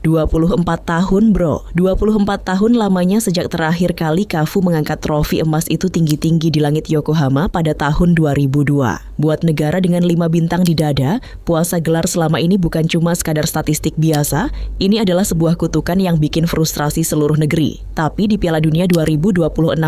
24 tahun bro, 24 tahun lamanya sejak terakhir kali Cafu mengangkat trofi emas itu tinggi-tinggi di langit Yokohama pada tahun 2002. Buat negara dengan 5 bintang di dada, puasa gelar selama ini bukan cuma sekadar statistik biasa, ini adalah sebuah kutukan yang bikin frustrasi seluruh negeri. Tapi di Piala Dunia 2026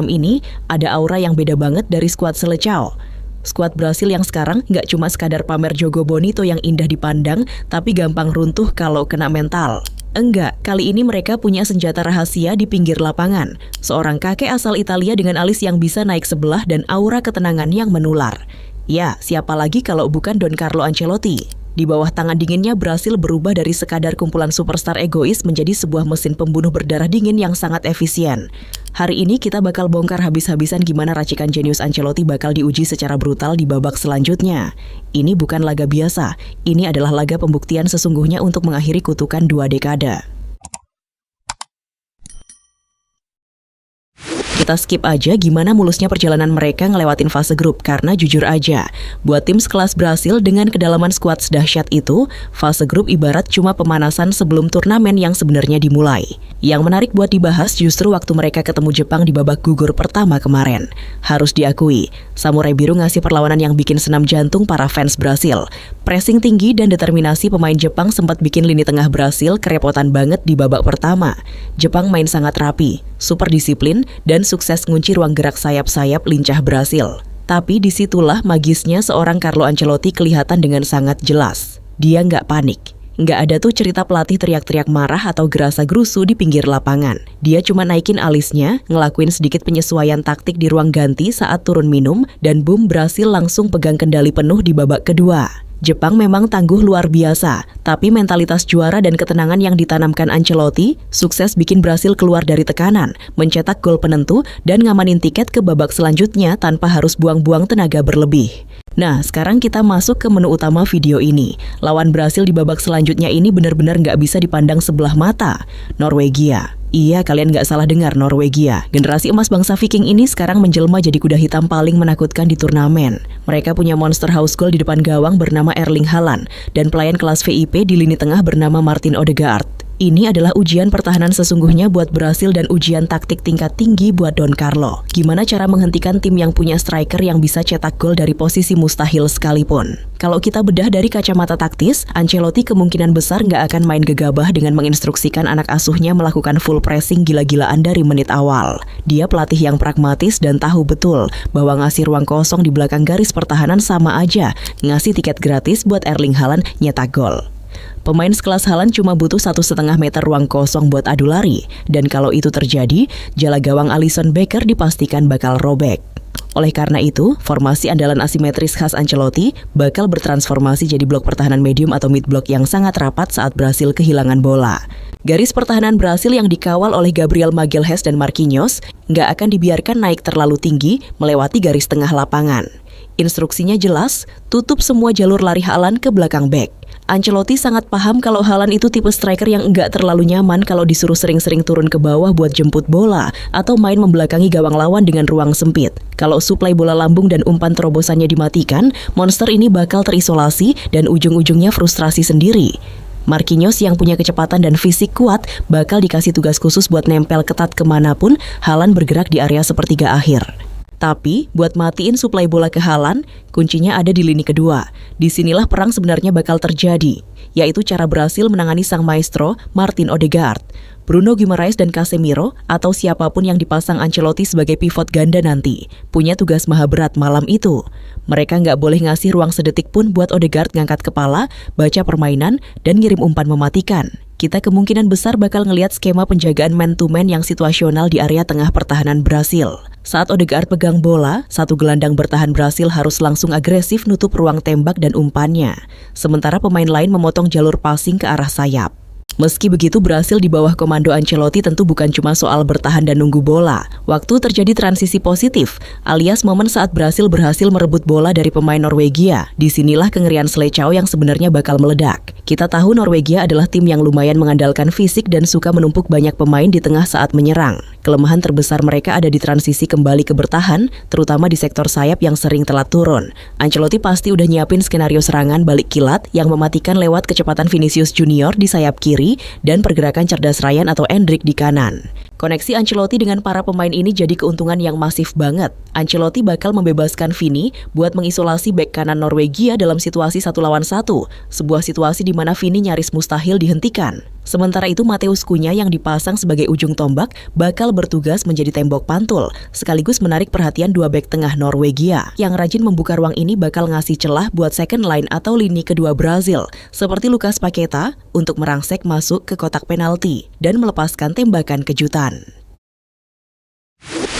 ini, ada aura yang beda banget dari skuad Seleção. Skuad Brasil yang sekarang nggak cuma sekadar pamer Jogo Bonito yang indah dipandang, tapi gampang runtuh kalau kena mental. Enggak, kali ini mereka punya senjata rahasia di pinggir lapangan. Seorang kakek asal Italia dengan alis yang bisa naik sebelah dan aura ketenangan yang menular. Ya, siapa lagi kalau bukan Don Carlo Ancelotti. Di bawah tangan dinginnya, Brasil berubah dari sekadar kumpulan superstar egois menjadi sebuah mesin pembunuh berdarah dingin yang sangat efisien. Hari ini kita bakal bongkar habis-habisan gimana racikan jenius Ancelotti bakal diuji secara brutal di babak selanjutnya. Ini bukan laga biasa, ini adalah laga pembuktian sesungguhnya untuk mengakhiri kutukan 2 dekade. Kita skip aja gimana mulusnya perjalanan mereka ngelewatin fase grup, karena jujur aja, buat tim sekelas Brasil dengan kedalaman skuad sedahsyat itu, fase grup ibarat cuma pemanasan sebelum turnamen yang sebenarnya dimulai. Yang menarik buat dibahas justru waktu mereka ketemu Jepang di babak gugur pertama kemarin. Harus diakui, Samurai Biru ngasih perlawanan yang bikin senam jantung para fans Brasil. Pressing tinggi dan determinasi pemain Jepang sempat bikin lini tengah Brasil kerepotan banget di babak pertama. Jepang main sangat rapi, super disiplin, dan sukses ngunci ruang gerak sayap-sayap lincah Brasil. Tapi disitulah magisnya seorang Carlo Ancelotti kelihatan dengan sangat jelas. Dia nggak panik. Nggak ada tuh cerita pelatih teriak-teriak marah atau gerasa-gerusu di pinggir lapangan. Dia cuma naikin alisnya, ngelakuin sedikit penyesuaian taktik di ruang ganti saat turun minum, dan boom, Brasil langsung pegang kendali penuh di babak kedua. Jepang memang tangguh luar biasa, tapi mentalitas juara dan ketenangan yang ditanamkan Ancelotti sukses bikin Brasil keluar dari tekanan, mencetak gol penentu, dan ngamanin tiket ke babak selanjutnya tanpa harus buang-buang tenaga berlebih. Nah, sekarang kita masuk ke menu utama video ini. Lawan Brasil di babak selanjutnya ini benar-benar nggak bisa dipandang sebelah mata. Norwegia. Iya, kalian nggak salah dengar, Norwegia. Generasi emas bangsa Viking ini sekarang menjelma jadi kuda hitam paling menakutkan di turnamen. Mereka punya monster house goal di depan gawang bernama Erling Haaland dan pelayan kelas VIP di lini tengah bernama Martin Odegaard. Ini adalah ujian pertahanan sesungguhnya buat Brasil dan ujian taktik tingkat tinggi buat Don Carlo. Gimana cara menghentikan tim yang punya striker yang bisa cetak gol dari posisi mustahil sekalipun? Kalau kita bedah dari kacamata taktis, Ancelotti kemungkinan besar nggak akan main gegabah dengan menginstruksikan anak asuhnya melakukan full pressing gila-gilaan dari menit awal. Dia pelatih yang pragmatis dan tahu betul bahwa ngasih ruang kosong di belakang garis pertahanan sama aja ngasih tiket gratis buat Erling Haaland nyetak gol. Pemain sekelas Haaland cuma butuh 1,5 meter ruang kosong buat adu lari, dan kalau itu terjadi, jala gawang Alisson Becker dipastikan bakal robek. Oleh karena itu, formasi andalan asimetris khas Ancelotti bakal bertransformasi jadi blok pertahanan medium atau mid block yang sangat rapat saat Brasil kehilangan bola. Garis pertahanan Brasil yang dikawal oleh Gabriel Magalhaes dan Marquinhos nggak akan dibiarkan naik terlalu tinggi melewati garis tengah lapangan. Instruksinya jelas, tutup semua jalur lari Haaland ke belakang bek. Ancelotti sangat paham kalau Haaland itu tipe striker yang enggak terlalu nyaman kalau disuruh sering-sering turun ke bawah buat jemput bola atau main membelakangi gawang lawan dengan ruang sempit. Kalau suplai bola lambung dan umpan terobosannya dimatikan, monster ini bakal terisolasi dan ujung-ujungnya frustrasi sendiri. Marquinhos yang punya kecepatan dan fisik kuat bakal dikasih tugas khusus buat nempel ketat kemanapun Haaland bergerak di area sepertiga akhir. Tapi, buat matiin suplai bola ke Haaland, kuncinya ada di lini kedua. Disinilah perang sebenarnya bakal terjadi, yaitu cara Brasil menangani sang maestro, Martin Odegaard. Bruno Guimaraes dan Casemiro, atau siapapun yang dipasang Ancelotti sebagai pivot ganda nanti, punya tugas maha berat malam itu. Mereka nggak boleh ngasih ruang sedetik pun buat Odegaard ngangkat kepala, baca permainan, dan ngirim umpan mematikan. Kita kemungkinan besar bakal ngelihat skema penjagaan man-to-man yang situasional di area tengah pertahanan Brasil. Saat Odegaard pegang bola, satu gelandang bertahan Brasil harus langsung agresif nutup ruang tembak dan umpannya. Sementara pemain lain memotong jalur passing ke arah sayap. Meski begitu, Brasil di bawah komando Ancelotti tentu bukan cuma soal bertahan dan nunggu bola. Waktu terjadi transisi positif, alias momen saat Brasil berhasil merebut bola dari pemain Norwegia, disinilah kengerian Seleção yang sebenarnya bakal meledak. Kita tahu Norwegia adalah tim yang lumayan mengandalkan fisik dan suka menumpuk banyak pemain di tengah saat menyerang. Kelemahan terbesar mereka ada di transisi kembali ke bertahan, terutama di sektor sayap yang sering telat turun. Ancelotti pasti udah nyiapin skenario serangan balik kilat yang mematikan lewat kecepatan Vinicius Junior di sayap kiri kiri dan pergerakan cerdas Ryan atau Endrick di kanan. Koneksi Ancelotti dengan para pemain ini jadi keuntungan yang masif banget. Ancelotti bakal membebaskan Vini buat mengisolasi bek kanan Norwegia dalam situasi 1 lawan 1, sebuah situasi di mana Vini nyaris mustahil dihentikan. Sementara itu Mateus Cunha yang dipasang sebagai ujung tombak bakal bertugas menjadi tembok pantul, sekaligus menarik perhatian dua bek tengah Norwegia. Yang rajin membuka ruang ini bakal ngasih celah buat second line atau lini kedua Brazil, seperti Lucas Paqueta, untuk merangsek masuk ke kotak penalti dan melepaskan tembakan kejutan.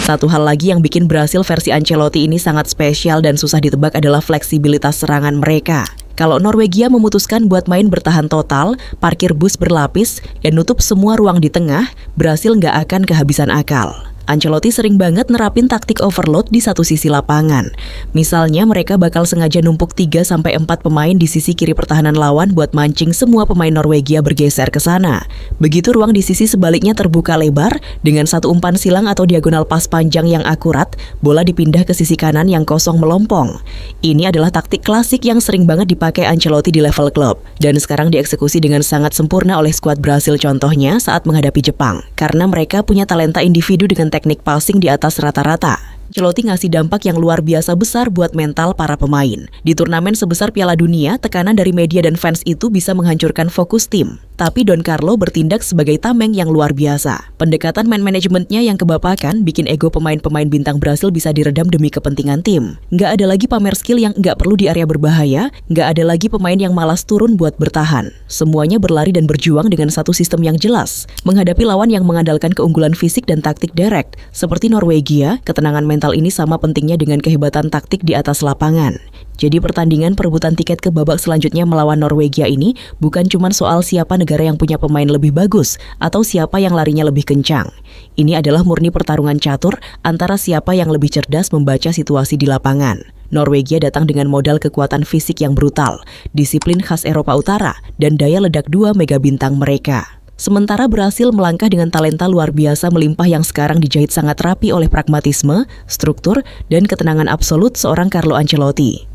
Satu hal lagi yang bikin Brasil versi Ancelotti ini sangat spesial dan susah ditebak adalah fleksibilitas serangan mereka. Kalau Norwegia memutuskan buat main bertahan total, parkir bus berlapis, dan nutup semua ruang di tengah, Brasil nggak akan kehabisan akal. Ancelotti sering banget nerapin taktik overload di satu sisi lapangan. Misalnya mereka bakal sengaja numpuk 3-4 pemain di sisi kiri pertahanan lawan buat mancing semua pemain Norwegia bergeser ke sana. Begitu ruang di sisi sebaliknya terbuka lebar, dengan satu umpan silang atau diagonal pas panjang yang akurat, bola dipindah ke sisi kanan yang kosong melompong. Ini adalah taktik klasik yang sering banget dipakai Ancelotti di level klub, dan sekarang dieksekusi dengan sangat sempurna oleh skuad Brasil contohnya saat menghadapi Jepang, karena mereka punya talenta individu dengan teknik passing di atas rata-rata. Ancelotti ngasih dampak yang luar biasa besar buat mental para pemain. Di turnamen sebesar Piala Dunia, tekanan dari media dan fans itu bisa menghancurkan fokus tim. Tapi Don Carlo bertindak sebagai tameng yang luar biasa. Pendekatan man manajemennya yang kebapakan bikin ego pemain-pemain bintang Brasil bisa diredam demi kepentingan tim. Nggak ada lagi pamer skill yang nggak perlu di area berbahaya, nggak ada lagi pemain yang malas turun buat bertahan. Semuanya berlari dan berjuang dengan satu sistem yang jelas. Menghadapi lawan yang mengandalkan keunggulan fisik dan taktik direct, seperti Norwegia, ketenangan mental ini sama pentingnya dengan kehebatan taktik di atas lapangan. Jadi pertandingan perebutan tiket ke babak selanjutnya melawan Norwegia ini bukan cuma soal siapa negara yang punya pemain lebih bagus atau siapa yang larinya lebih kencang. Ini adalah murni pertarungan catur antara siapa yang lebih cerdas membaca situasi di lapangan. Norwegia datang dengan modal kekuatan fisik yang brutal, disiplin khas Eropa Utara, dan daya ledak 2 mega bintang mereka. Sementara Brasil melangkah dengan talenta luar biasa melimpah yang sekarang dijahit sangat rapi oleh pragmatisme, struktur, dan ketenangan absolut seorang Carlo Ancelotti.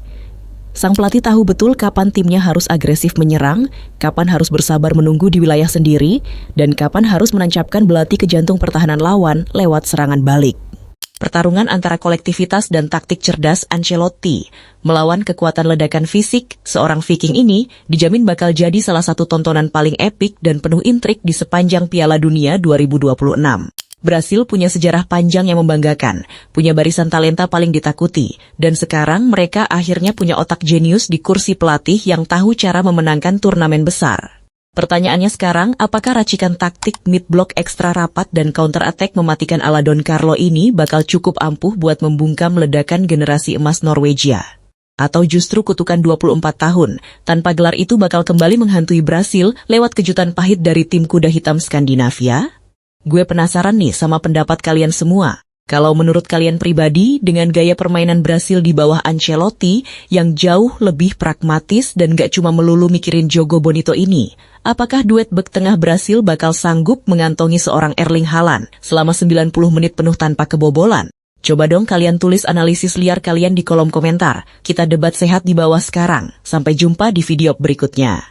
Sang pelatih tahu betul kapan timnya harus agresif menyerang, kapan harus bersabar menunggu di wilayah sendiri, dan kapan harus menancapkan belati ke jantung pertahanan lawan lewat serangan balik. Pertarungan antara kolektivitas dan taktik cerdas Ancelotti melawan kekuatan ledakan fisik seorang Viking ini dijamin bakal jadi salah satu tontonan paling epik dan penuh intrik di sepanjang Piala Dunia 2026. Brasil punya sejarah panjang yang membanggakan, punya barisan talenta paling ditakuti, dan sekarang mereka akhirnya punya otak jenius di kursi pelatih yang tahu cara memenangkan turnamen besar. Pertanyaannya sekarang, apakah racikan taktik mid-block ekstra rapat dan counter-attack mematikan ala Don Carlo ini bakal cukup ampuh buat membungkam ledakan generasi emas Norwegia? Atau justru kutukan 24 tahun, tanpa gelar itu bakal kembali menghantui Brasil lewat kejutan pahit dari tim kuda hitam Skandinavia? Gue penasaran nih sama pendapat kalian semua. Kalau menurut kalian pribadi, dengan gaya permainan Brasil di bawah Ancelotti yang jauh lebih pragmatis dan gak cuma melulu mikirin Jogo Bonito ini, apakah duet bek tengah Brasil bakal sanggup mengantongi seorang Erling Haaland selama 90 menit penuh tanpa kebobolan? Coba dong kalian tulis analisis liar kalian di kolom komentar. Kita debat sehat di bawah sekarang. Sampai jumpa di video berikutnya.